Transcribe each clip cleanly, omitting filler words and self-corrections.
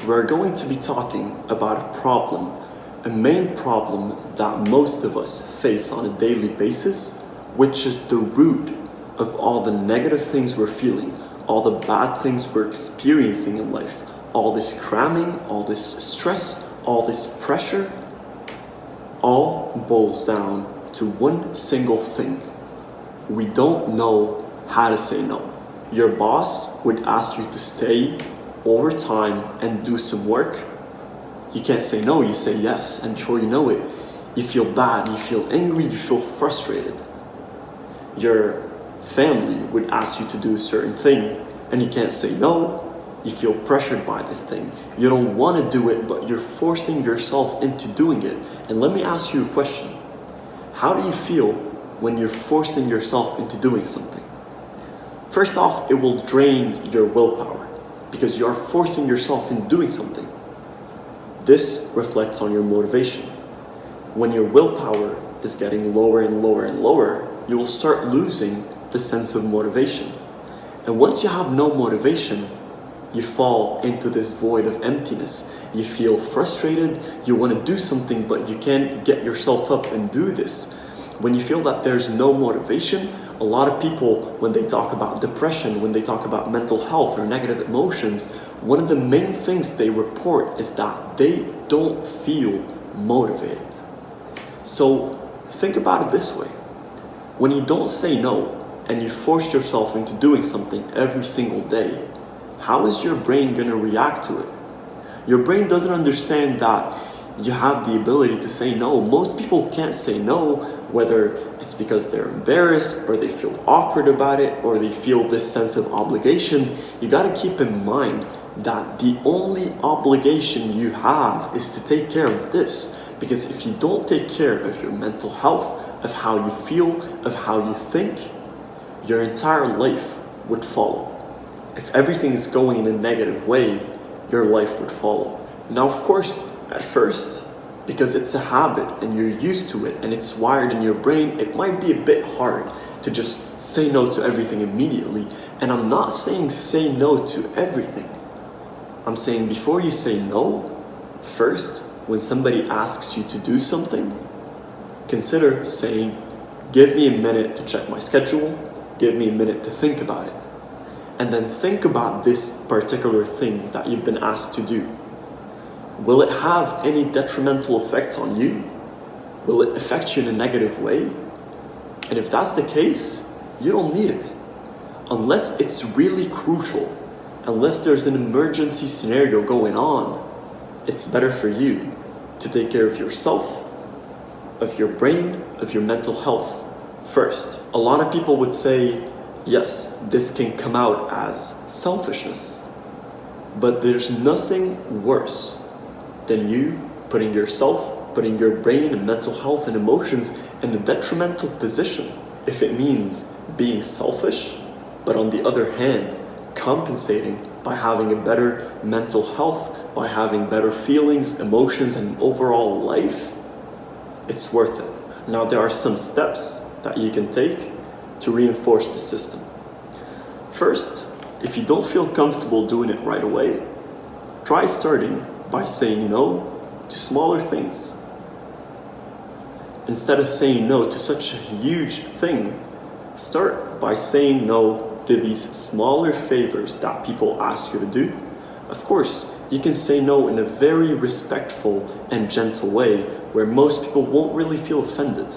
we're going to be talking about a main problem that most of us face on a daily basis, which is the root of all the negative things we're feeling, all the bad things we're experiencing in life, all this cramming, all this stress, all this pressure, all boils down to one single thing. We don't know how to say no. Your boss would ask you to stay overtime and do some work. You can't say no, you say yes, and before you know it, you feel bad, you feel angry, you feel frustrated. Your family would ask you to do a certain thing, and you can't say no, you feel pressured by this thing. You don't want to do it, but you're forcing yourself into doing it. And let me ask you a question. How do you feel when you're forcing yourself into doing something? First off, it will drain your willpower because you are forcing yourself into doing something. This reflects on your motivation. When your willpower is getting lower and lower and lower, you will start losing the sense of motivation. And once you have no motivation, you fall into this void of emptiness. You feel frustrated, you want to do something, but you can't get yourself up and do this. When you feel that there's no motivation, a lot of people, when they talk about depression, when they talk about mental health or negative emotions, one of the main things they report is that they don't feel motivated. So think about it this way. When you don't say no and you force yourself into doing something every single day, how is your brain going to react to it? Your brain doesn't understand that you have the ability to say no. Most people can't say no, whether it's because they're embarrassed or they feel awkward about it or they feel this sense of obligation. You got to keep in mind that the only obligation you have is to take care of this. Because if you don't take care of your mental health, of how you feel, of how you think, your entire life would follow. If everything is going in a negative way, your life would follow. Now, of course, at first, because it's a habit and you're used to it and it's wired in your brain, it might be a bit hard to just say no to everything immediately. And I'm not saying say no to everything. I'm saying before you say no, first, when somebody asks you to do something, consider saying, give me a minute to check my schedule, give me a minute to think about it. And then think about this particular thing that you've been asked to do. Will it have any detrimental effects on you? Will it affect you in a negative way? And if that's the case, you don't need it. Unless it's really crucial, unless there's an emergency scenario going on, it's better for you to take care of yourself, of your brain, of your mental health first. A lot of people would say, yes, this can come out as selfishness, but there's nothing worse than you putting yourself, putting your brain and mental health and emotions in a detrimental position. If it means being selfish, but on the other hand, compensating by having a better mental health, by having better feelings, emotions, and overall life, it's worth it. Now, there are some steps that you can take to reinforce the system. First, if you don't feel comfortable doing it right away, try starting by saying no to smaller things. Instead of saying no to such a huge thing, start by saying no to these smaller favors that people ask you to do. Of course, you can say no in a very respectful and gentle way where most people won't really feel offended.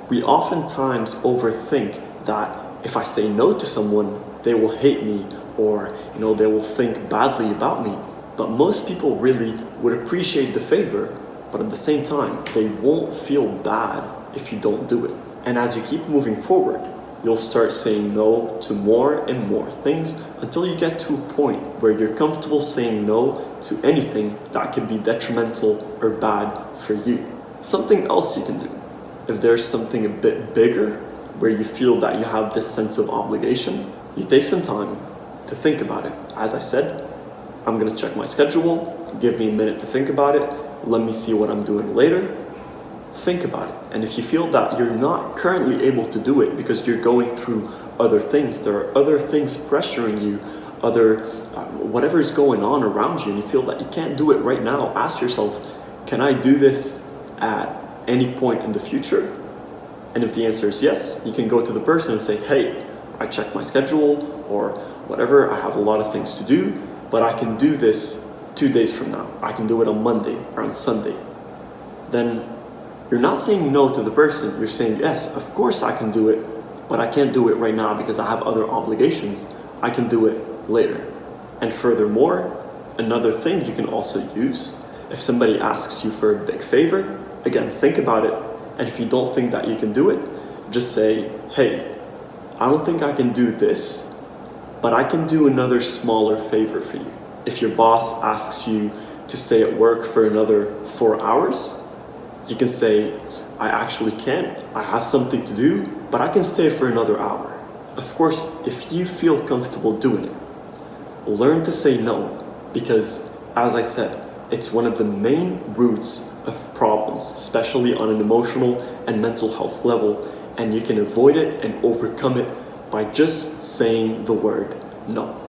We oftentimes overthink that if I say no to someone, they will hate me or they will think badly about me. But most people really would appreciate the favor, but at the same time, they won't feel bad if you don't do it. And as you keep moving forward, you'll start saying no to more and more things until you get to a point where you're comfortable saying no to anything that could be detrimental or bad for you. Something else you can do, if there's something a bit bigger where you feel that you have this sense of obligation, you take some time to think about it. As I said, I'm going to check my schedule, give me a minute to think about it, let me see what I'm doing later. Think about it. And if you feel that you're not currently able to do it because you're going through other things, there are other things pressuring you, other whatever is going on around you and you feel that you can't do it right now, ask yourself, can I do this at any point in the future? And if the answer is yes, you can go to the person and say, hey, I checked my schedule or whatever, I have a lot of things to do, but I can do this 2 days from now. I can do it on Monday or on Sunday. Then you're not saying no to the person, you're saying, yes, of course I can do it, but I can't do it right now because I have other obligations. I can do it later. And furthermore, another thing you can also use, if somebody asks you for a big favor, again, think about it. And if you don't think that you can do it, just say, hey, I don't think I can do this, but I can do another smaller favor for you. If your boss asks you to stay at work for another 4 hours, you can say, I actually can't. I have something to do, but I can stay for another hour. Of course, if you feel comfortable doing it, learn to say no, because as I said, it's one of the main roots of problems, especially on an emotional and mental health level, and you can avoid it and overcome it by just saying the word no.